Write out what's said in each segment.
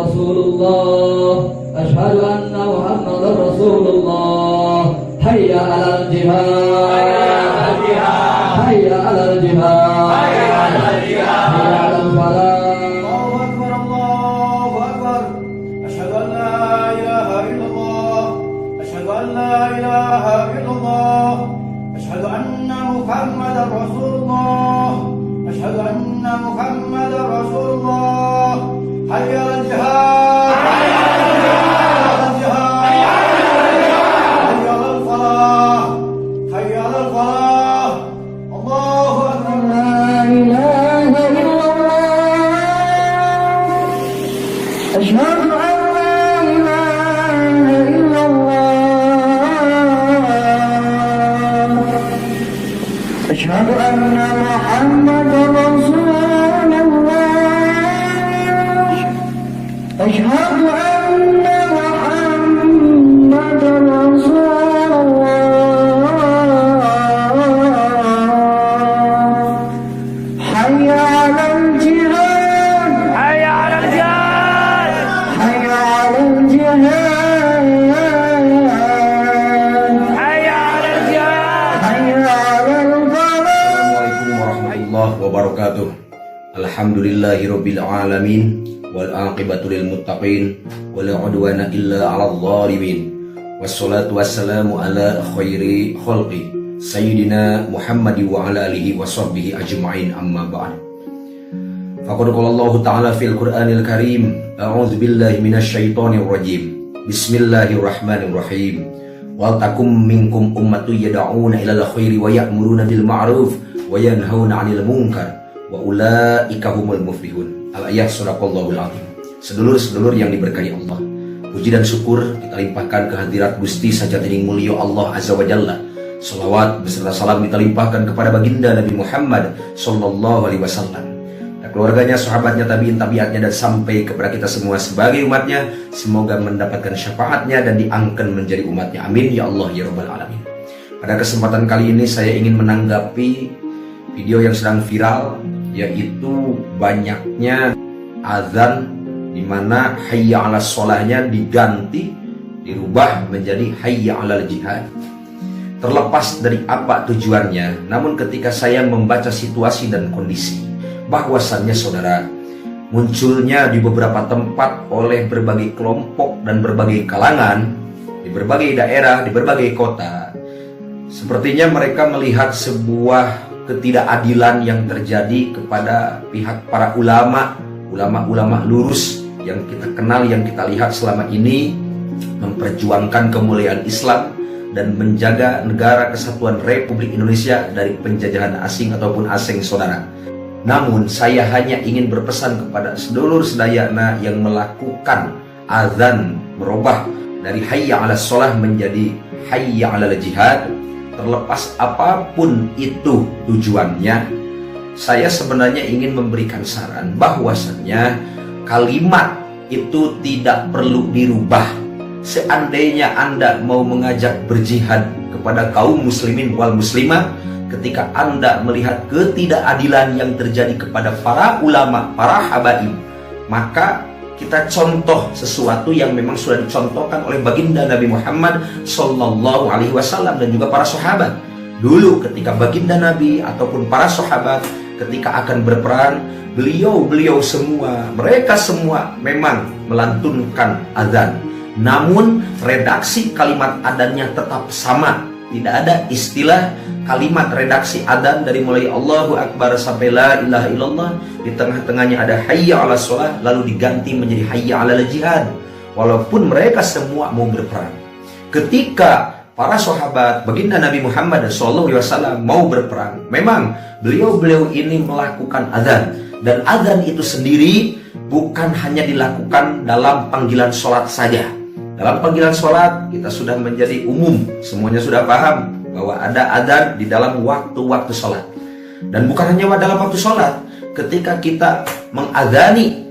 Rasulullah, asyhadu anna Muhammadar Rasulullah. Hayya 'alal jihad, hayya 'alal jihad, hayya 'alal jihad, hayya 'alal falah. Allahu akbar, Allahu akbar. Asyhadu an la ilaha illallah, asyhadu an la ilaha illallah, asyhadu anna Muhammadar Rasulullah, asyhadu anna Muhammadar Rasulullah. Hayya 'alal jihad, hayya 'alal jihad, hayya 'alal falah, hayya 'alal falah. Allahu akbar. لا إله إلا الله أشهد أن لا إله إلا الله أشهد أن محمدا رسول الله أشهد أن محمدا رسول الله حي على الجهاد حي على الجهاد، حي على الجهاد حي على الجهاد. حي على الفلاح. Assalamualaikum warahmatullahi wabarakatuh. Alhamdulillahirabbil alamin wal aqibatu lil muttaqin wala udwana illa 'alal zalimin. Wassalatu wassalamu ala khairi khalqi sayyidina Muhammad wa ala alihi wa sahbihi ajma'in, amma ba'd. Faqad qala Allah ta'ala fil Qur'anil Karim, a'udzu billahi minasy syaithanir rajim. Bismillahirrahmanirrahim. Wal takum minkum ummatun yad'una ilal khairi wa ya'muruna bil ma'ruf wa yanhauna 'anil munkar wa ulaika humul muflihun. Al-ayah sadaqallahul azim. Sedulur-sedulur yang diberkahi Allah, puji dan syukur kita limpahkan kehadirat Gusti Sajatining Mulya Allah Azza wa Jalla. Salawat beserta salam kita limpahkan kepada baginda Nabi Muhammad sallallahu alaihi wasallam dan keluarganya, sahabatnya, tabi'in, tabi'atnya, dan sampai kepada kita semua sebagai umatnya. Semoga mendapatkan syafaatnya dan diangkat menjadi umatnya. Amin ya Allah ya Rabbal alamin. Pada kesempatan kali ini saya ingin menanggapi video yang sedang viral, yaitu banyaknya azan di mana hayya 'alas sholahnya diganti, dirubah menjadi hayya 'alal jihad. Terlepas dari apa tujuannya, namun ketika saya membaca situasi dan kondisi, bahwasannya saudara, munculnya di beberapa tempat oleh berbagai kelompok dan berbagai kalangan, di berbagai daerah, di berbagai kota, sepertinya mereka melihat sebuah ketidakadilan yang terjadi kepada pihak para ulama lurus yang kita kenal, yang kita lihat selama ini memperjuangkan kemuliaan Islam dan menjaga negara kesatuan Republik Indonesia dari penjajahan asing ataupun asing saudara. Namun saya hanya ingin berpesan kepada sedulur sedayana yang melakukan azan, merubah dari hayya 'alas shalah menjadi hayya 'alal jihad, terlepas apapun itu tujuannya, saya sebenarnya ingin memberikan saran bahwasannya kalimat itu tidak perlu dirubah. Seandainya Anda mau mengajak berjihad kepada kaum muslimin wal muslimah, ketika Anda melihat ketidakadilan yang terjadi kepada para ulama, para habaib, maka kita contoh sesuatu yang memang sudah dicontohkan oleh baginda Nabi Muhammad sallallahu alaihi wasallam dan juga para sahabat. Dulu ketika baginda Nabi ataupun para sahabat ketika akan berperang, beliau semua, mereka semua memang melantunkan azan. Namun redaksi kalimat adanya tetap sama. Tidak ada istilah kalimat redaksi adzan dari mulai Allahu Akbar sampai la ilaha illallah, di tengah-tengahnya ada hayya 'alas shalah lalu diganti menjadi hayya 'alal jihad. Walaupun mereka semua mau berperang, ketika para sahabat baginda Nabi Muhammad SAW mau berperang, memang beliau ini melakukan adzan, dan adzan itu sendiri bukan hanya dilakukan dalam panggilan sholat saja. Dalam panggilan sholat kita sudah menjadi umum, semuanya sudah paham bahwa ada adzan di dalam waktu-waktu sholat. Dan bukan hanya dalam waktu sholat, ketika kita mengadzani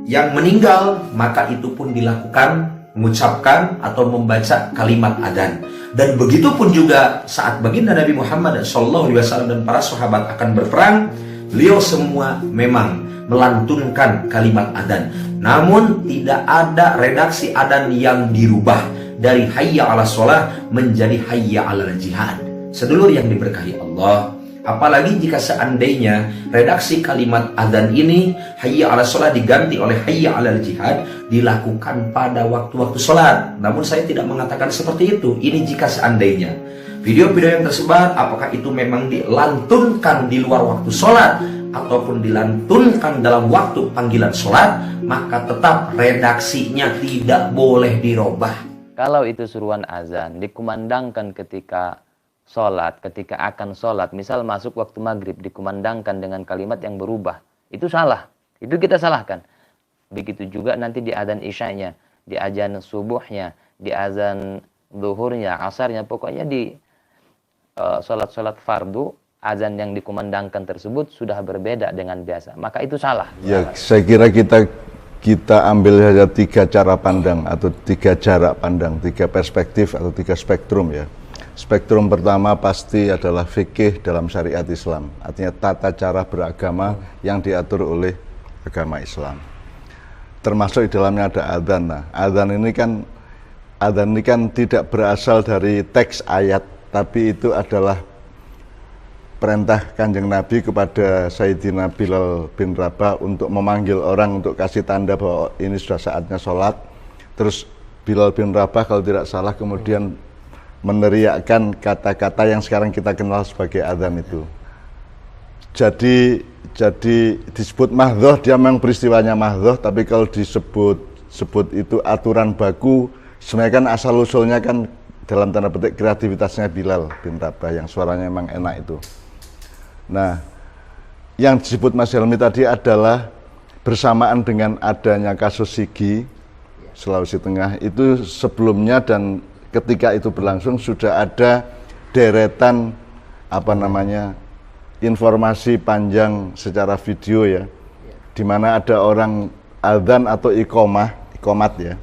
yang meninggal, maka itu pun dilakukan, mengucapkan atau membaca kalimat adzan. Dan begitu pun juga saat baginda Nabi Muhammad SAW dan para sahabat akan berperang, beliau semua memang melantunkan kalimat adzan. Namun tidak ada redaksi adzan yang dirubah dari hayya 'alas shalah menjadi hayya 'alal jihad. Sedulur yang diberkahi Allah, apalagi jika seandainya redaksi kalimat adzan ini hayya 'alas shalah diganti oleh hayya 'alal jihad dilakukan pada waktu-waktu sholat. Namun saya tidak mengatakan seperti itu. Ini jika seandainya video-video yang tersebar, apakah itu memang dilantunkan di luar waktu sholat ataupun dilantunkan dalam waktu panggilan sholat, maka tetap redaksinya tidak boleh dirubah. Kalau itu seruan azan dikumandangkan ketika sholat, ketika akan sholat, misal masuk waktu maghrib dikumandangkan dengan kalimat yang berubah, itu salah, itu kita salahkan. Begitu juga nanti di azan isyanya, di azan subuhnya, di azan zuhurnya, asarnya, pokoknya di sholat-sholat fardu, azan yang dikumandangkan tersebut sudah berbeda dengan biasa, maka itu salah. Ya, saya kira kita ambil saja 3 cara pandang atau 3 jarak pandang, 3 perspektif atau 3 spektrum ya. Spektrum pertama pasti adalah fikih dalam syariat Islam, artinya tata cara beragama yang diatur oleh agama Islam. Termasuk di dalamnya ada adzan. Nah, adzan ini kan tidak berasal dari teks ayat, tapi itu adalah perintah Kanjeng Nabi kepada Sayyidina Bilal bin Rabah untuk memanggil orang untuk kasih tanda bahwa ini sudah saatnya sholat. Terus Bilal bin Rabah kalau tidak salah kemudian meneriakkan kata-kata yang sekarang kita kenal sebagai adzan itu. Jadi disebut mahdhoh, dia memang peristiwanya mahdhoh, tapi kalau disebut itu aturan baku, sebenarnya kan asal usulnya kan dalam tanda petik kreativitasnya Bilal bin Rabah yang suaranya memang enak itu. Nah, yang disebut Mas Helmi tadi adalah bersamaan dengan adanya kasus Sigi Sulawesi Tengah itu sebelumnya, dan ketika itu berlangsung sudah ada deretan informasi panjang secara video ya, di mana ada orang adzan atau iqomat ya,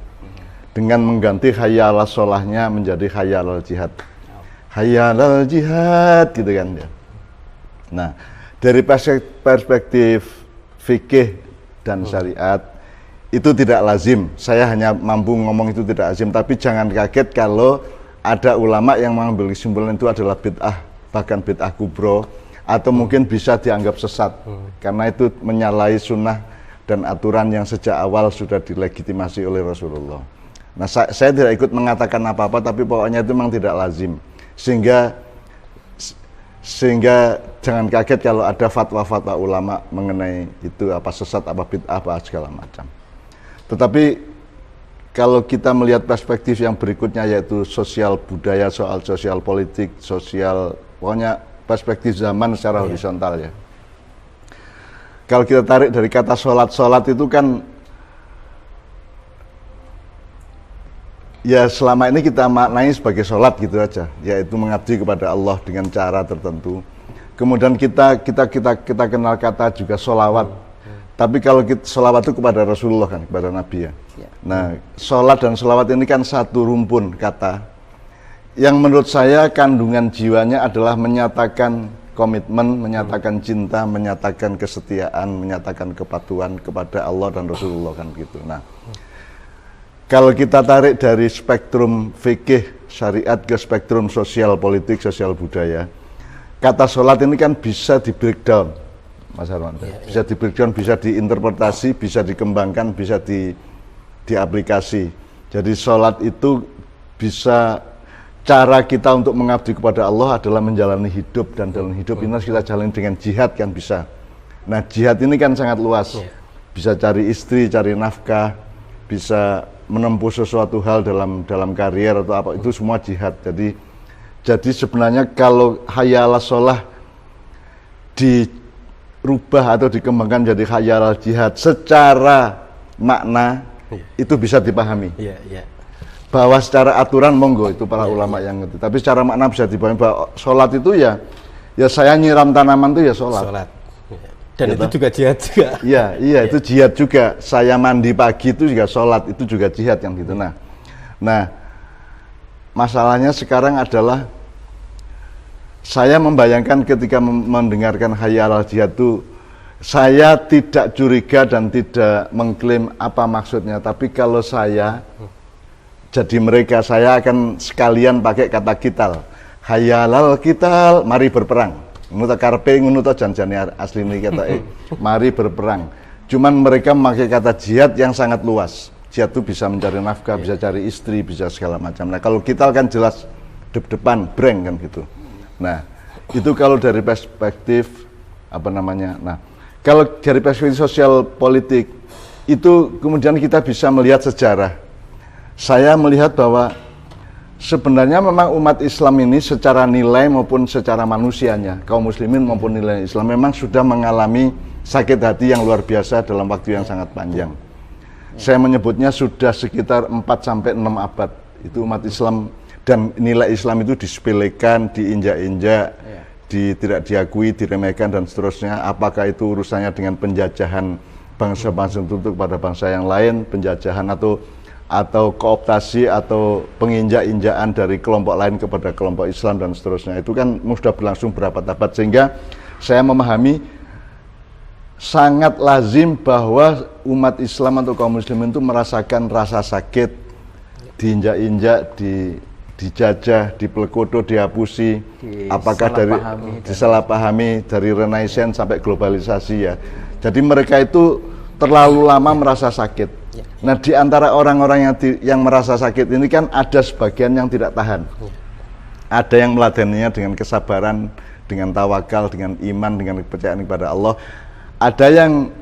dengan mengganti hayya 'alas sholahnya menjadi hayya 'alal jihad. Hayya 'alal jihad gitu kan ya. Nah, dari perspektif fikih dan syariat itu tidak lazim. Saya hanya mampu ngomong itu tidak lazim, tapi jangan kaget kalau ada ulama yang mengambil kesimpulan itu adalah bid'ah, bahkan bid'ah kubro, atau mungkin bisa dianggap sesat karena itu menyalahi sunnah dan aturan yang sejak awal sudah dilegitimasi oleh Rasulullah. Nah, saya tidak ikut mengatakan apa-apa, tapi pokoknya itu memang tidak lazim, sehingga jangan kaget kalau ada fatwa-fatwa ulama mengenai itu apa sesat, apa bid'ah, apa segala macam. Tetapi kalau kita melihat perspektif yang berikutnya, yaitu sosial budaya, soal sosial politik, pokoknya perspektif zaman secara horizontal ya. Kalau kita tarik dari kata sholat itu kan ya selama ini kita maknai sebagai sholat gitu aja, yaitu mengabdi kepada Allah dengan cara tertentu. Kemudian kita kenal kata juga sholawat. Tapi kalau sholawat itu kepada Rasulullah kan, kepada Nabi ya. Nah, sholat dan sholawat ini kan satu rumpun kata yang menurut saya kandungan jiwanya adalah menyatakan komitmen, menyatakan cinta, menyatakan kesetiaan, menyatakan kepatuhan kepada Allah dan Rasulullah kan gitu. Nah, kalau kita tarik dari spektrum fikih syariat ke spektrum sosial politik, sosial budaya, kata sholat ini kan bisa di breakdown, Mas Arwan, bisa di breakdown, bisa diinterpretasi, bisa dikembangkan, bisa diaplikasi. Jadi sholat itu bisa, cara kita untuk mengabdi kepada Allah adalah menjalani hidup, dan dalam hidup ini harus kita jalani dengan jihad kan bisa. Nah, jihad ini kan sangat luas, bisa cari istri, cari nafkah, bisa menempuh sesuatu hal dalam karier atau apa, itu semua jihad. Jadi sebenarnya kalau hayya 'alas sholah dirubah atau dikembangkan jadi hayya 'alal jihad secara makna itu bisa dipahami. Bahwa secara aturan monggo itu para ulama yang ngerti. Tapi secara makna bisa dipahami bahwa sholat itu ya saya nyiram tanaman itu ya sholat. Dan gitu. Itu juga jihad juga. Iya, itu jihad juga. Saya mandi pagi itu juga sholat, itu juga jihad yang gitu. Nah, masalahnya sekarang adalah saya membayangkan ketika mendengarkan hayya 'alal jihad itu Saya tidak curiga dan tidak mengklaim apa maksudnya, tapi kalau saya jadi mereka, saya akan sekalian pakai kata kital. Hayalal kital, mari berperang. Ngono karpe ngono to janjane asline kata mari berperang. Cuman mereka memakai kata jihad yang sangat luas. Jihad itu bisa mencari nafkah, bisa cari istri, bisa segala macam. Nah, kalau kital kan jelas depan, breng kan gitu. Nah, itu kalau dari perspektif apa namanya. Nah, kalau dari perspektif sosial politik itu kemudian kita bisa melihat sejarah. Saya melihat bahwa sebenarnya memang umat Islam ini secara nilai maupun secara manusianya, kaum muslimin maupun nilai Islam memang sudah mengalami sakit hati yang luar biasa dalam waktu yang sangat panjang. Saya menyebutnya sudah sekitar 4-6 abad itu umat Islam, dan nilai Islam itu disepelekan, diinjak-injak, tidak diakui, diremehkan dan seterusnya. Apakah itu urusannya dengan penjajahan bangsa-bangsa tertentu kepada bangsa yang lain, penjajahan atau kooptasi atau penginjak-injakan dari kelompok lain kepada kelompok Islam dan seterusnya. Itu kan sudah berlangsung berapa abad, sehingga saya memahami sangat lazim bahwa umat Islam atau kaum muslimin itu merasakan rasa sakit, diinjak-injak, dijajah, dipelekodo, dihapusi, apakah dari disalahpahami dari Renaissance sampai globalisasi ya. Jadi mereka itu terlalu lama merasa sakit. Nah, di antara orang-orang yang merasa sakit ini kan ada sebagian yang tidak tahan. Ada yang meladeninya dengan kesabaran, dengan tawakal, dengan iman, dengan kepercayaan kepada Allah. Ada yang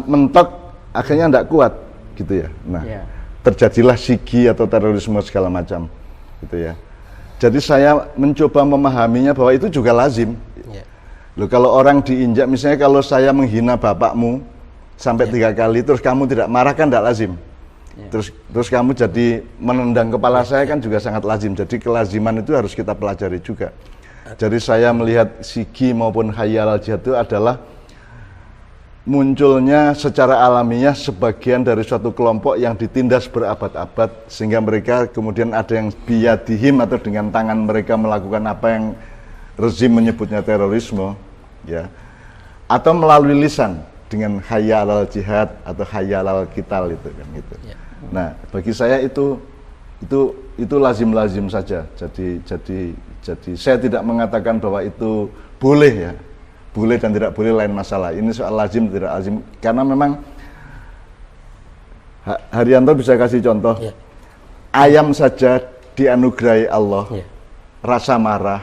mentok akhirnya tidak kuat gitu ya. Nah, terjadilah sigi atau terorisme segala macam. Gitu ya. Jadi saya mencoba memahaminya bahwa itu juga lazim. Loh, kalau orang diinjak, misalnya kalau saya menghina bapakmu sampai 3 kali, terus kamu tidak marah kan tidak lazim. Terus kamu jadi menendang kepala saya kan juga sangat lazim. Jadi kelaziman itu harus kita pelajari juga. Jadi saya melihat sigi maupun hayal jihad itu adalah munculnya secara alamiah sebagian dari suatu kelompok yang ditindas berabad-abad, sehingga mereka kemudian ada yang biyadihim atau dengan tangan mereka melakukan apa yang rezim menyebutnya terorisme, ya, atau melalui lisan dengan hayya alal jihad atau hayya alal qital itu kan gitu. Nah, bagi saya itu lazim-lazim saja. Jadi saya tidak mengatakan bahwa itu boleh ya. Boleh dan tidak boleh lain masalah. Ini soal lazim tidak lazim, karena memang Haryanto bisa kasih contoh. Ayam saja dianugerahi Allah rasa marah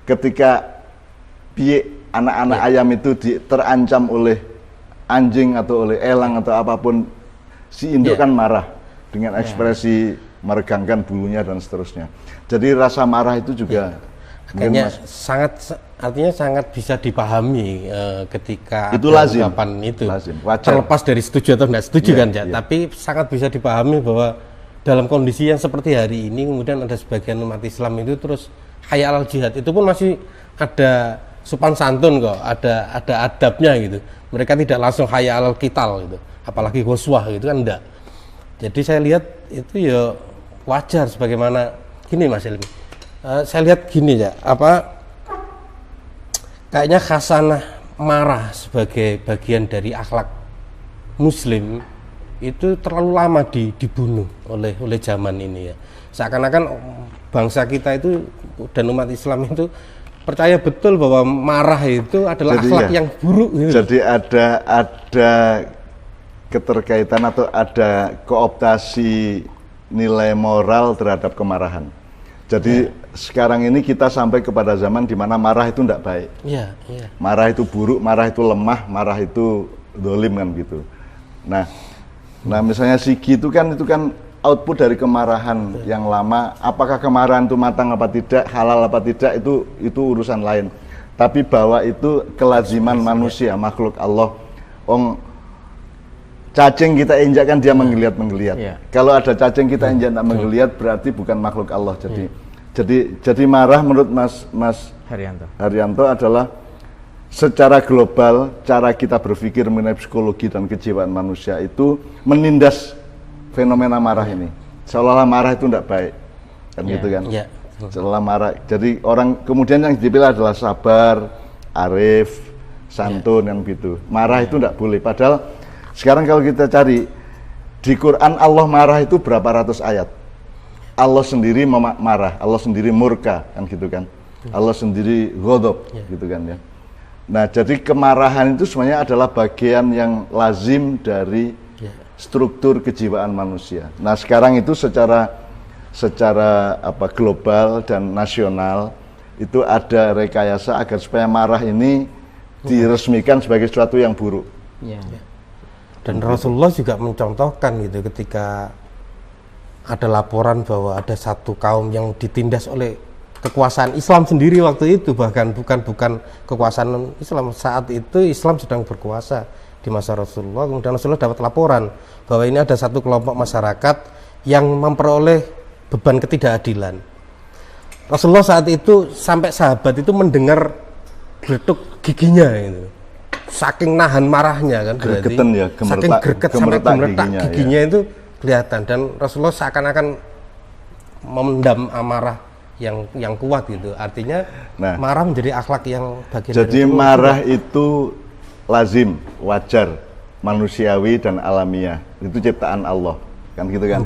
ketika anak-anak ayam itu terancam oleh anjing atau oleh elang atau apapun, si induk kan marah dengan ekspresi meregangkan bulunya dan seterusnya. Jadi rasa marah itu juga kayaknya sangat bisa dipahami ketika itu ada lazim. Ungkapan itu Lazim. Terlepas dari setuju atau tidak setuju kan ya, tapi sangat bisa dipahami bahwa dalam kondisi yang seperti hari ini kemudian ada sebagian umat Islam itu terus hayya alal jihad, itu pun masih ada sopan santun kok, ada adabnya gitu. Mereka tidak langsung hayya alal qital gitu, apalagi ghuswah gitu kan enggak. Jadi saya lihat itu ya wajar, sebagaimana gini Mas Ilmi. Saya lihat gini ya, kayaknya khasanah marah sebagai bagian dari akhlak Muslim itu terlalu lama dibunuh oleh zaman ini ya. Seakan-akan bangsa kita itu dan umat Islam itu percaya betul bahwa marah itu adalah akhlak yang buruk gitu. Jadi ada keterkaitan atau ada kooptasi nilai moral terhadap kemarahan. Jadi sekarang ini kita sampai kepada zaman di mana marah itu tidak baik. Marah itu buruk, marah itu lemah, marah itu dolim kan gitu. Nah misalnya sigi itu kan output dari kemarahan yang lama. Apakah kemarahan itu matang apa tidak, halal apa tidak, itu urusan lain. Tapi bahwa itu kelaziman manusia, makhluk Allah. Cacing kita injakkan dia menggeliat. Kalau ada cacing kita injak tak menggeliat, berarti bukan makhluk Allah. Jadi marah menurut Mas Haryanto adalah secara global cara kita berpikir mengenai psikologi dan kejiwaan manusia itu menindas fenomena marah ini. Seolah-olah marah itu tidak baik, kan gitu kan? Seolah marah. Jadi orang kemudian yang dipilih adalah sabar, arif, santun kan gitu. Marah itu tidak boleh. Padahal sekarang kalau kita cari di Quran Allah marah itu berapa ratus ayat. Allah sendiri marah, Allah sendiri murka kan gitu kan. Allah sendiri ghadab gitu kan ya. Nah, jadi kemarahan itu sebenarnya adalah bagian yang lazim dari struktur kejiwaan manusia. Nah, sekarang itu secara global dan nasional itu ada rekayasa agar supaya marah ini diresmikan sebagai sesuatu yang buruk. Dan Rasulullah juga mencontohkan gitu ketika ada laporan bahwa ada satu kaum yang ditindas oleh kekuasaan Islam sendiri waktu itu, bahkan bukan kekuasaan Islam. Saat itu Islam sedang berkuasa di masa Rasulullah, kemudian Rasulullah dapat laporan bahwa ini ada satu kelompok masyarakat yang memperoleh beban ketidakadilan. Rasulullah saat itu sampai sahabat itu mendengar geletuk giginya itu, saking nahan marahnya kan, Gregetan ya, saking greget sampai gemeretak giginya ya. itu kelihatan, dan Rasulullah seakan-akan memendam amarah yang kuat gitu. Artinya marah menjadi akhlak yang bagian jadi dari marah itu lazim, wajar, manusiawi dan alamiah. Itu ciptaan Allah kan gitu kan.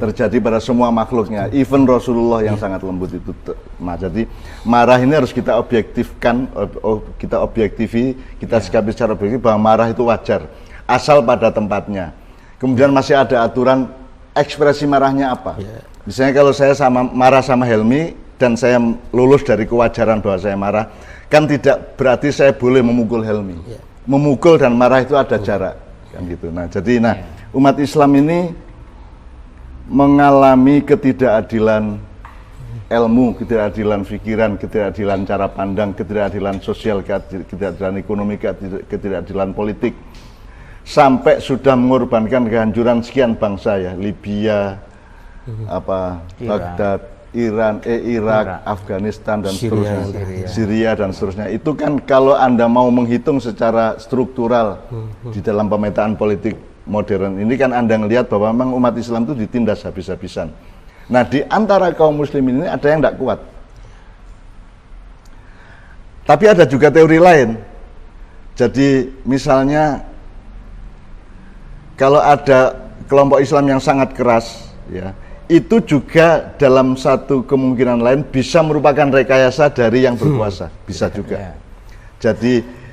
Terjadi pada semua makhluknya, even Rasulullah yang sangat lembut itu. Jadi marah ini harus kita objektifkan, kita sikapi secara objektif bahwa marah itu wajar asal pada tempatnya. Kemudian masih ada aturan ekspresi marahnya apa. Misalnya kalau saya marah sama Helmi dan saya lulus dari kewajaran bahwa saya marah, kan tidak berarti saya boleh memukul Helmi. Memukul dan marah itu ada jarak kan gitu. Nah, jadi umat Islam ini mengalami ketidakadilan ilmu, ketidakadilan pikiran, ketidakadilan cara pandang, ketidakadilan sosial, ketidakadilan ekonomi, ketidakadilan politik, sampai sudah mengorbankan kehancuran sekian bangsa ya, Libya, Baghdad, Irak, Afghanistan dan seterusnya, Syria dan seterusnya. Itu kan kalau Anda mau menghitung secara struktural di dalam pemetaan politik modern ini kan Anda ngelihat bahwa memang umat Islam itu ditindas habis-habisan. Nah, di antara kaum muslimin ini ada yang tidak kuat. Tapi ada juga teori lain. Jadi misalnya kalau ada kelompok Islam yang sangat keras ya, itu juga dalam satu kemungkinan lain bisa merupakan rekayasa dari yang berkuasa, bisa juga. Jadi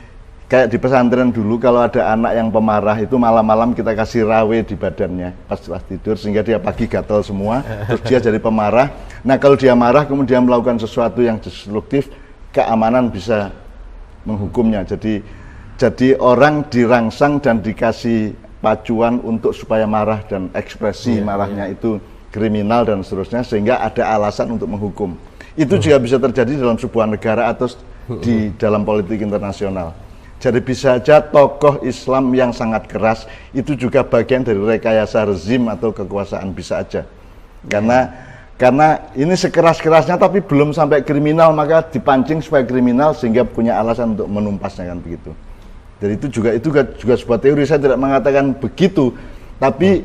kayak di pesantren dulu kalau ada anak yang pemarah itu malam-malam kita kasih rawe di badannya pas tidur sehingga dia pagi gatal semua, terus dia jadi pemarah. Nah, kalau dia marah kemudian melakukan sesuatu yang destruktif, keamanan bisa menghukumnya. Jadi orang dirangsang dan dikasih pacuan untuk supaya marah dan ekspresi marahnya itu kriminal dan seterusnya, sehingga ada alasan untuk menghukum. Itu juga bisa terjadi dalam sebuah negara atau di dalam politik internasional. Jadi bisa saja tokoh Islam yang sangat keras itu juga bagian dari rekayasa rezim atau kekuasaan, bisa aja. Karena ini sekeras-kerasnya tapi belum sampai kriminal, maka dipancing supaya kriminal sehingga punya alasan untuk menumpasnya kan begitu. Jadi itu juga sebuah teori, saya tidak mengatakan begitu, tapi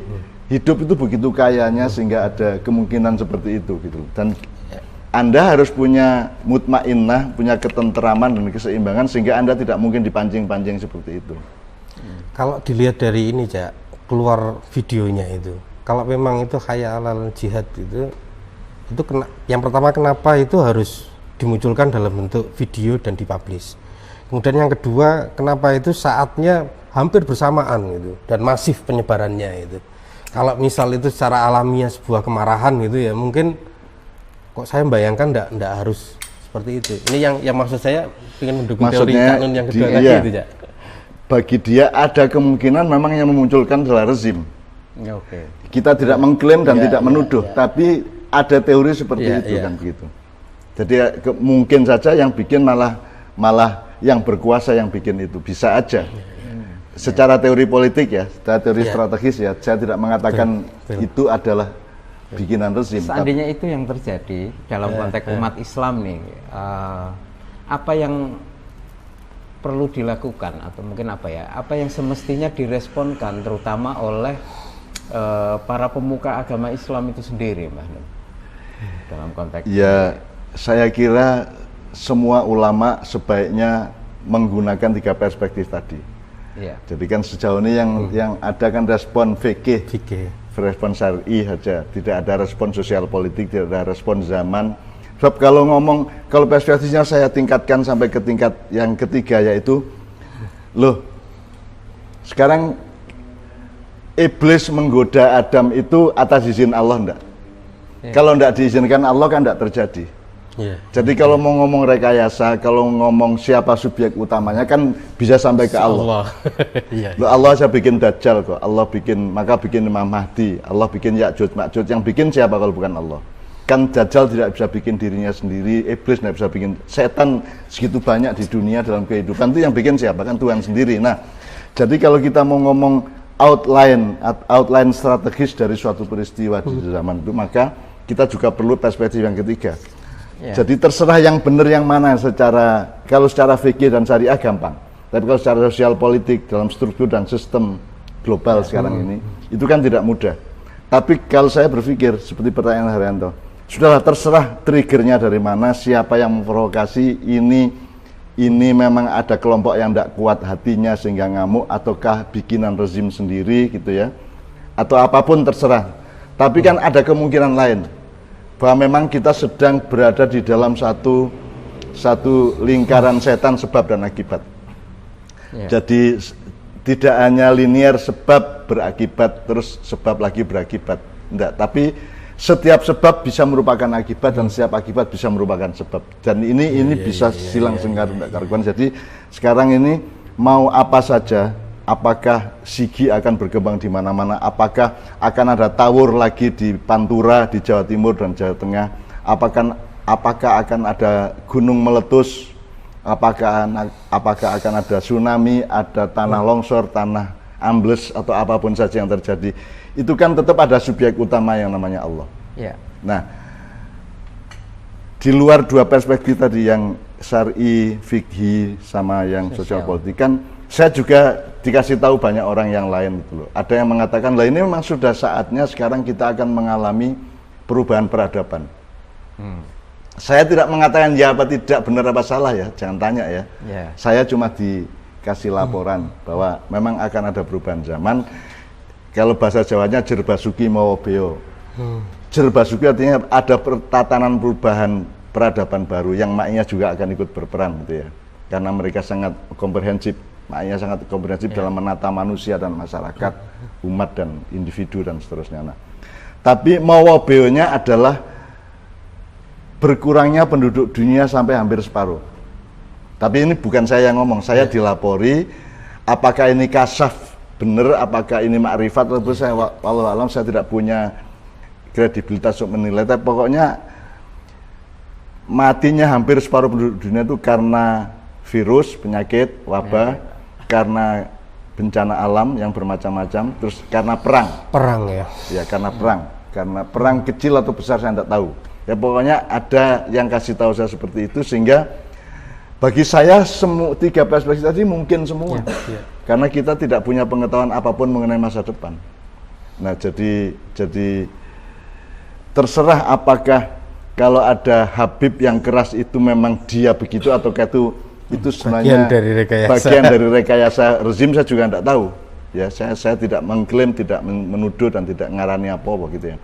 hidup itu begitu kayanya sehingga ada kemungkinan seperti itu gitu. Dan Anda harus punya mutmainnah, punya ketenteraman dan keseimbangan sehingga Anda tidak mungkin dipancing-pancing seperti itu. Kalau dilihat dari ini, Cak, keluar videonya itu, kalau memang itu hayya 'alal jihad itu yang pertama kenapa itu harus dimunculkan dalam bentuk video dan dipublish. Kemudian yang kedua, kenapa itu saatnya hampir bersamaan gitu dan masif penyebarannya itu. Kalau misal itu secara alamiah sebuah kemarahan gitu ya, mungkin kok saya membayangkan enggak harus seperti itu. Ini yang maksud saya ingin mendukung teori kanun yang kedua tadi itu, Cak. Bagi dia ada kemungkinan memang yang memunculkan adalah rezim. Kita tidak mengklaim dan tidak menuduh, tapi ada teori seperti itu kan begitu. Jadi mungkin saja yang bikin malah yang berkuasa yang bikin itu, bisa aja. Secara teori politik ya, secara teori strategis ya, saya tidak mengatakan itu adalah bikinan rezim. Seandainya itu yang terjadi dalam konteks umat Islam nih, apa yang perlu dilakukan atau mungkin apa yang semestinya diresponkan terutama oleh para pemuka agama Islam itu sendiri, Mbah Nun, dalam konteks ya ini? Saya kira semua ulama sebaiknya menggunakan 3 perspektif tadi. Iya. Jadi kan sejauh ini yang ada kan respon fikih, respon syar'i saja, tidak ada respon sosial politik, tidak ada respon zaman. Sebab kalau perspektifnya saya tingkatkan sampai ke tingkat yang ketiga, yaitu loh, sekarang iblis menggoda Adam itu atas izin Allah enggak? Kalau enggak diizinkan Allah kan enggak terjadi. Jadi kalau mau ngomong rekayasa, kalau ngomong siapa subjek utamanya kan bisa sampai ke Allah. Loh, Allah aja bikin Dajjal kok, Allah bikin Imam Mahdi, Allah bikin Ya'juj Ma'juj, yang bikin siapa kalau bukan Allah? Kan Dajjal tidak bisa bikin dirinya sendiri, iblis tidak bisa bikin, setan segitu banyak di dunia dalam kehidupan, itu yang bikin siapa? Kan Tuhan sendiri. Nah, jadi kalau kita mau ngomong outline strategis dari suatu peristiwa di zaman itu, maka kita juga perlu perspektif yang ketiga. Jadi terserah yang benar yang mana kalau secara fikih dan syariah gampang. Tapi kalau secara sosial politik dalam struktur dan sistem global sekarang ini, itu kan tidak mudah. Tapi kalau saya berpikir seperti pertanyaan Haryanto, sudahlah terserah triggernya dari mana, siapa yang memprovokasi ini memang ada kelompok yang tidak kuat hatinya sehingga ngamuk, ataukah bikinan rezim sendiri gitu ya, atau apapun terserah. Tapi kan ada kemungkinan lain, bahwa memang kita sedang berada di dalam satu lingkaran setan sebab dan akibat. Jadi tidak hanya linear sebab berakibat terus sebab lagi berakibat, enggak, tapi setiap sebab bisa merupakan akibat dan setiap akibat bisa merupakan sebab. Dan ini bisa silang sengkar enggak karuan. Jadi sekarang ini mau apa saja, apakah Sigi akan berkembang di mana-mana, apakah akan ada tawur lagi di Pantura, di Jawa Timur dan Jawa Tengah, apakah akan ada gunung meletus, apakah akan ada tsunami, ada tanah longsor, tanah ambles, atau apapun saja yang terjadi, itu kan tetap ada subjek utama yang namanya Allah. Nah, di luar 2 perspektif tadi, yang syar'i, fikhi, sama yang sosial politik, kan saya juga dikasih tahu banyak orang yang lain gitu loh. Ada yang mengatakan, lah ini memang sudah saatnya sekarang kita akan mengalami perubahan peradaban. Saya tidak mengatakan ya apa tidak, benar apa salah ya, jangan tanya ya. Saya cuma dikasih laporan bahwa memang akan ada perubahan zaman. Kalau bahasa Jawanya jerbasuki mau beo. Jerbasuki artinya ada tatanan perubahan peradaban baru yang maknya juga akan ikut berperan gitu ya. Karena mereka sangat komprehensif. Makanya sangat komprehensif dalam menata manusia dan masyarakat, umat dan individu dan seterusnya. Nah, tapi mawabeo-nya adalah berkurangnya penduduk dunia sampai hampir separuh. Tapi ini bukan saya yang ngomong, saya dilapori. Apakah ini kasyaf benar, apakah ini makrifat, atau saya wallahu alam, saya tidak punya kredibilitas untuk menilai. Tapi pokoknya matinya hampir separuh penduduk dunia itu karena virus, penyakit, wabah, karena bencana alam yang bermacam-macam, terus karena perang ya, karena perang kecil atau besar saya tidak tahu ya, pokoknya ada yang kasih tahu saya seperti itu, sehingga bagi saya semua 3 perspektif tadi mungkin semua karena kita tidak punya pengetahuan apapun mengenai masa depan. Nah, jadi terserah apakah kalau ada Habib yang keras itu memang dia begitu, atau itu sebenarnya bagian dari rekayasa rezim, saya juga tidak tahu ya. Saya tidak mengklaim, tidak menuduh, dan tidak ngarani apa-apa gitu ya.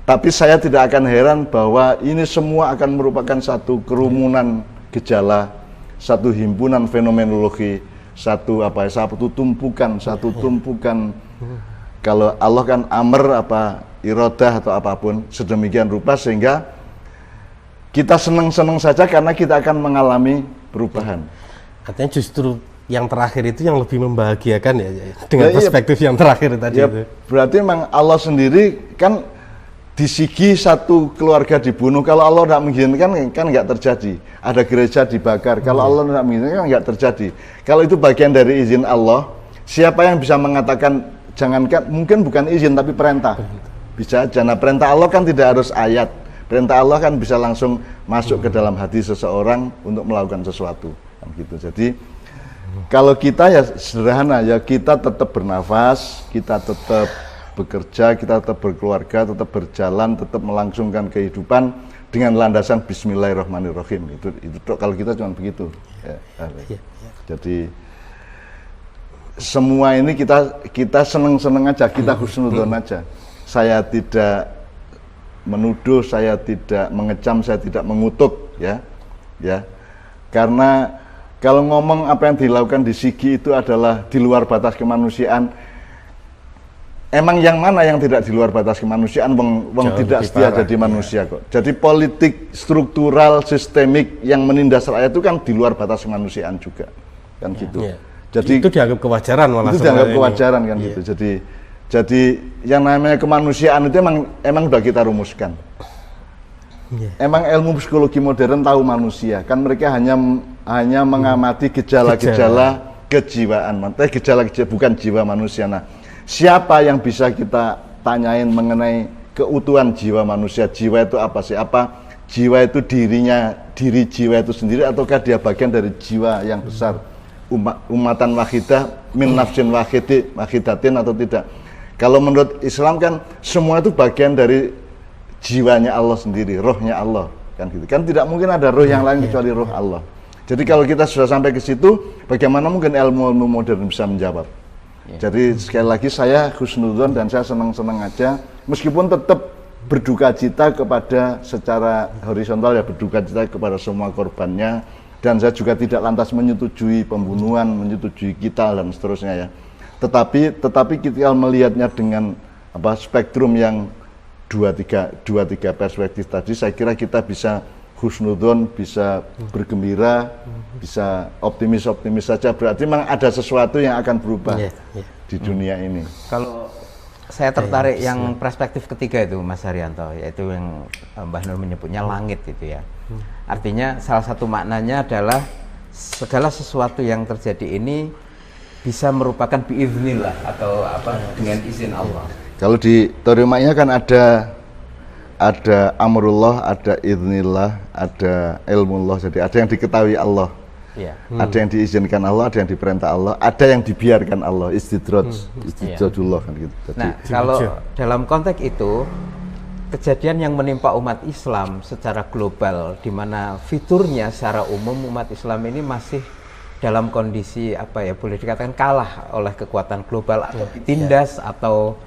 Tapi saya tidak akan heran bahwa ini semua akan merupakan satu kerumunan gejala, satu himpunan fenomenologi, satu tumpukan. Kalau Allah kan amr, iradah atau apapun sedemikian rupa sehingga kita senang-senang saja karena kita akan mengalami perubahan. Artinya justru yang terakhir itu yang lebih membahagiakan ya, dengan perspektif yang terakhir tadi itu. Berarti memang Allah sendiri kan di Sigi satu keluarga dibunuh, kalau Allah tidak mengizinkan kan nggak terjadi. Ada gereja dibakar, kalau Allah tidak mengizinkan kan nggak terjadi. Kalau itu bagian dari izin Allah, siapa yang bisa mengatakan jangankan, mungkin bukan izin tapi perintah. Bisa aja. Nah, perintah Allah kan tidak harus ayat. Perintah Allah kan bisa langsung masuk ke dalam hati seseorang untuk melakukan sesuatu kan gitu. Jadi kalau kita ya sederhana ya, kita tetap bernafas, kita tetap bekerja, kita tetap berkeluarga, tetap berjalan, tetap melangsungkan kehidupan dengan landasan Bismillahirrahmanirrahim. Itu kalau kita cuma begitu. Ya. Jadi semua ini kita seneng-seneng aja, kita husnudzon aja. Saya tidak menuduh, saya tidak mengecam, saya tidak mengutuk, ya. Karena kalau ngomong apa yang dilakukan di Sigi itu adalah di luar batas kemanusiaan. Emang yang mana yang tidak di luar batas kemanusiaan? Wong tidak setia jadi manusia kok. Jadi politik struktural sistemik yang menindas rakyat itu kan di luar batas kemanusiaan juga, kan gitu. Jadi itu dianggap kewajaran malah. Itu dianggap kewajaran kan gitu. Jadi yang namanya kemanusiaan itu emang udah kita rumuskan. Emang ilmu psikologi modern tahu manusia, kan mereka hanya mengamati gejala-gejala kejiwaan, bukan jiwa manusia. Nah, siapa yang bisa kita tanyain mengenai keutuhan jiwa manusia? Jiwa itu apa sih? Apa jiwa itu diri jiwa itu sendiri, ataukah dia bagian dari jiwa yang besar? Umatan wahidah min nafsin wahidatin atau tidak? Kalau menurut Islam kan semua itu bagian dari jiwanya Allah sendiri, rohnya Allah, kan gitu. Kan tidak mungkin ada roh yang lain kecuali roh Allah. Jadi kalau kita sudah sampai ke situ, bagaimana mungkin ilmu modern bisa menjawab? Jadi sekali lagi saya husnudzon dan saya senang-senang aja, meskipun tetap berduka cita kepada secara horizontal, ya berduka cita kepada semua korbannya, dan saya juga tidak lantas menyetujui pembunuhan, menyetujui kita dan seterusnya ya. Tetapi kita melihatnya dengan spektrum yang dua tiga perspektif tadi, saya kira kita bisa husnudzon, bisa bergembira, bisa optimis saja. Berarti memang ada sesuatu yang akan berubah di dunia ini. Kalau saya tertarik yang perspektif ketiga itu, Mas Haryanto, yaitu yang Mbah Nur menyebutnya langit itu ya. Artinya salah satu maknanya adalah segala sesuatu yang terjadi ini bisa merupakan biiznillah atau dengan izin Allah. Kalau di Torimaknya kan ada amrullah, ada iznillah, ada ilmullah. Jadi ada yang diketahui Allah, ada yang diizinkan Allah, ada yang diperintah Allah, ada yang dibiarkan Allah, istidrodullah kan gitu. Jadi, nah, kalau dalam konteks itu kejadian yang menimpa umat Islam secara global, di mana fiturnya secara umum umat Islam ini masih dalam kondisi boleh dikatakan kalah oleh kekuatan global atau ditindas atau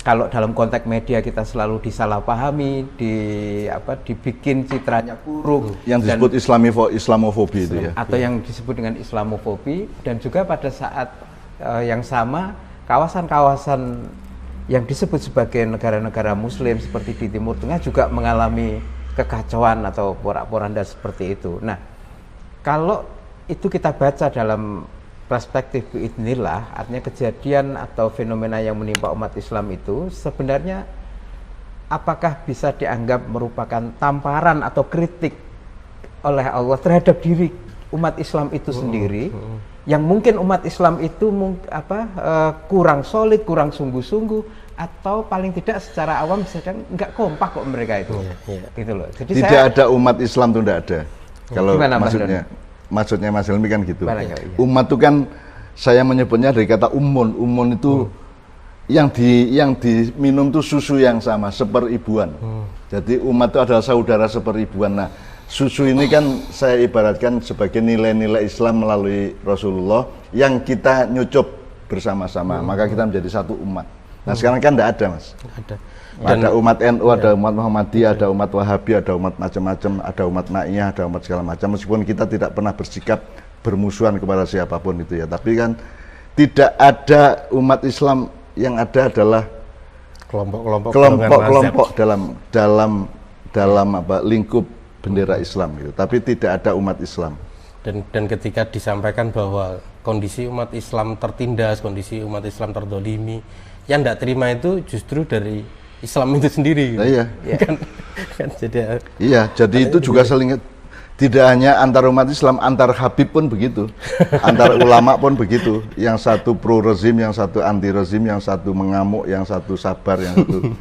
kalau dalam konteks media kita selalu disalahpahami, dibikin citranya buruk, yang disebut Islamofobi itu ya, atau yang disebut dengan Islamofobi. Dan juga pada saat yang sama kawasan-kawasan yang disebut sebagai negara-negara Muslim seperti di Timur Tengah juga mengalami kekacauan atau porak-poranda seperti itu. Nah, kalau itu kita baca dalam perspektif biiznillah, artinya kejadian atau fenomena yang menimpa umat Islam itu sebenarnya apakah bisa dianggap merupakan tamparan atau kritik oleh Allah terhadap diri umat Islam itu sendiri, yang mungkin umat Islam itu kurang solid, kurang sungguh-sungguh, atau paling tidak secara awam sedang nggak kompak kok mereka itu, gitu loh. Jadi tidak ada umat Islam itu tidak ada. Kalau maksudnya Mas Helmi kan gitu. Umat itu kan saya menyebutnya dari kata umun itu yang diminum itu susu yang sama, seperibuan. Jadi umat itu adalah saudara seperibuan. Nah, susu ini kan saya ibaratkan sebagai nilai-nilai Islam melalui Rasulullah yang kita nyucup bersama-sama, maka kita menjadi satu umat. Nah, sekarang kan tidak ada, Mas. Ada umat NU, ada umat Muhammadiyah, ada umat Wahabi, ada umat macam-macam, ada umat Naiyah, ada umat segala macam. Meskipun kita tidak pernah bersikap bermusuhan kepada siapapun itu ya, tapi kan tidak ada umat Islam, yang ada adalah kelompok-kelompok dalam lingkup bendera Islam gitu. Tapi tidak ada umat Islam. Dan ketika disampaikan bahwa kondisi umat Islam tertindas, kondisi umat Islam terdolimi, yang tidak terima itu justru dari Islam itu sendiri. Nah, iya. Jadi itu juga tidak hanya antar umat Islam, antar Habib pun begitu, antar ulama pun begitu. Yang satu pro rezim, yang satu anti rezim, yang satu mengamuk, yang satu sabar, yang satu.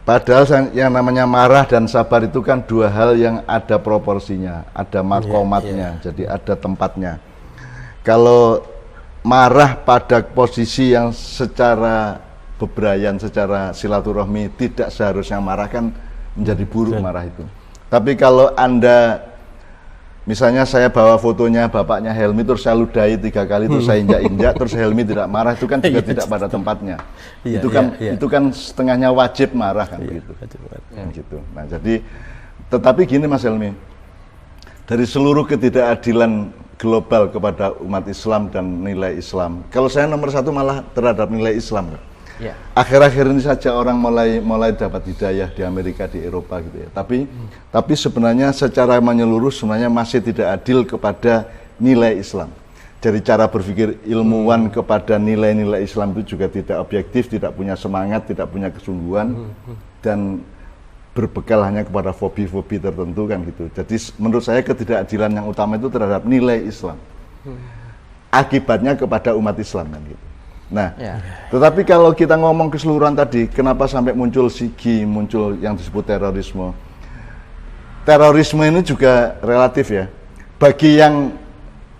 Padahal yang namanya marah dan sabar itu kan dua hal yang ada proporsinya, ada makomatnya, jadi ada tempatnya. Kalau marah pada posisi yang secara bebrayan, secara silaturahmi tidak seharusnya marah kan menjadi buruk marah itu. Tapi kalau Anda, misalnya saya bawa fotonya bapaknya Helmi terus saya ludahi 3 kali terus saya injak-injak terus Helmi tidak marah, itu kan juga tidak pada tempatnya. Itu kan setengahnya wajib marah kan begitu. Gitu. Nah, jadi tetapi gini Mas Helmi, dari seluruh ketidakadilan global kepada umat Islam dan nilai Islam, kalau saya nomor 1 malah terhadap nilai Islam. Ya. Akhir-akhir ini saja orang mulai dapat hidayah di Amerika, di Eropa gitu ya. Tapi sebenarnya secara menyeluruh sebenarnya masih tidak adil kepada nilai Islam. Dari cara berpikir ilmuwan kepada nilai-nilai Islam itu juga tidak objektif, tidak punya semangat, tidak punya kesungguhan, dan berbekal hanya kepada fobi-fobi tertentu kan gitu. Jadi menurut saya ketidakadilan yang utama itu terhadap nilai Islam. Akibatnya kepada umat Islam kan gitu. Nah, tetapi kalau kita ngomong keseluruhan tadi, kenapa sampai muncul SIGI, muncul yang disebut terorisme? Terorisme ini juga relatif ya. Bagi yang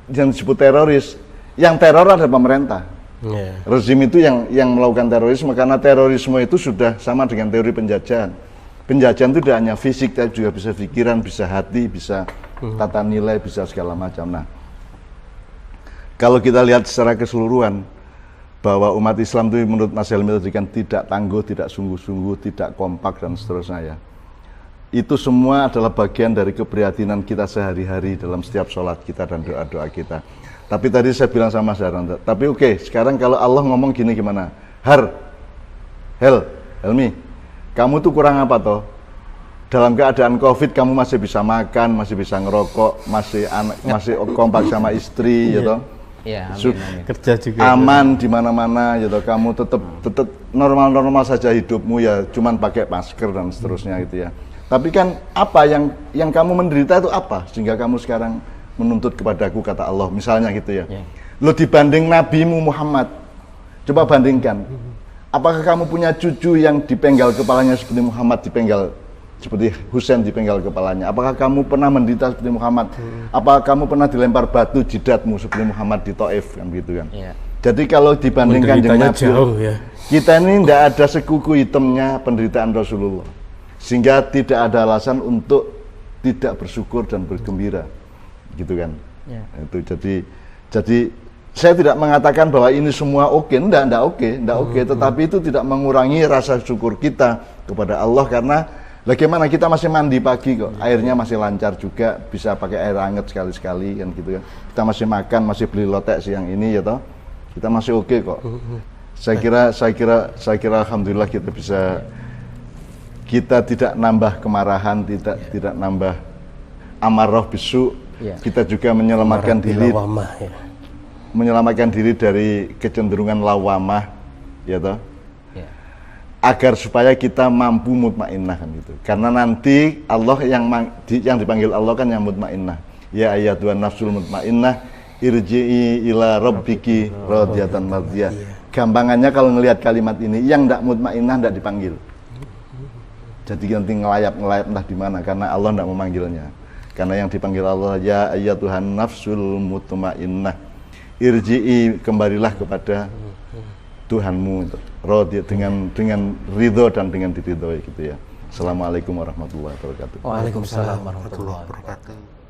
disebut teroris, yang teror adalah pemerintah. Rezim itu yang melakukan terorisme, karena terorisme itu sudah sama dengan teori penjajahan. Penjajahan itu tidak hanya fisik, tapi juga bisa pikiran, bisa hati, bisa tata nilai, bisa segala macam. Nah, kalau kita lihat secara keseluruhan, bahwa umat Islam itu menurut Mas Helmi tadi kan tidak tangguh, tidak sungguh-sungguh, tidak kompak dan seterusnya ya. Itu semua adalah bagian dari keprihatinan kita sehari-hari dalam setiap sholat kita dan doa-doa kita. Tapi tadi saya bilang sama Mas Haran, tapi oke, sekarang kalau Allah ngomong gini gimana? Helmi, kamu tuh kurang apa toh? Dalam keadaan COVID kamu masih bisa makan, masih bisa ngerokok, masih kompak sama istri, ya toh? Ya, Kerja juga aman di mana-mana, ya toh? Kamu tetap normal-normal saja hidupmu ya, cuman pakai masker dan seterusnya gitu ya. Tapi kan apa yang kamu menderita itu apa sehingga kamu sekarang menuntut kepadaku, kata Allah, misalnya gitu ya. Lo dibanding nabimu Muhammad, coba bandingkan. Apakah kamu punya cucu yang dipenggal kepalanya seperti Muhammad dipenggal, seperti Husain dipenggal kepalanya? Apakah kamu pernah menderita seperti Muhammad? Apakah kamu pernah dilempar batu jidatmu seperti Muhammad di Taif kan gitu kan? Jadi kalau dibandingkan dengan Nabi, kita ini tidak ada sekuku hitamnya penderitaan Rasulullah, sehingga tidak ada alasan untuk tidak bersyukur dan bergembira, gitu kan? Itu jadi saya tidak mengatakan bahwa ini semua oke, enggak oke, tetapi itu tidak mengurangi rasa syukur kita kepada Allah, karena bagaimana kita masih mandi pagi kok, airnya masih lancar juga, bisa pakai air hangat sekali-sekali kan gitu kan. Kita masih makan, masih beli lotek siang ini ya toh. Kita masih oke kok. Saya kira alhamdulillah kita tidak nambah kemarahan, tidak nambah amarah bisu. Kita juga menyelamatkan diri. Menyelamatkan diri dari kecenderungan lawamah, ya toh, agar supaya kita mampu mutmainnah kan gitu. Karena nanti Allah yang dipanggil Allah kan yang mutmainnah. Ya ayyatuhan nafsul mutmainnah, irji'i ila rabbiki radiyatan mardiyah. Gampangannya kalau ngelihat kalimat ini, yang tidak mutmainnah tidak dipanggil. Jadi nanti ngelayap entah di mana, karena Allah tidak memanggilnya. Karena yang dipanggil Allah, ya ayyatuhan nafsul mutmainnah, irji'i, kembalilah kepada Tuhanmu dengan ridho dan dengan diridhoi gitu ya. Assalamualaikum warahmatullahi wabarakatuh. Waalaikumsalam warahmatullahi wabarakatuh.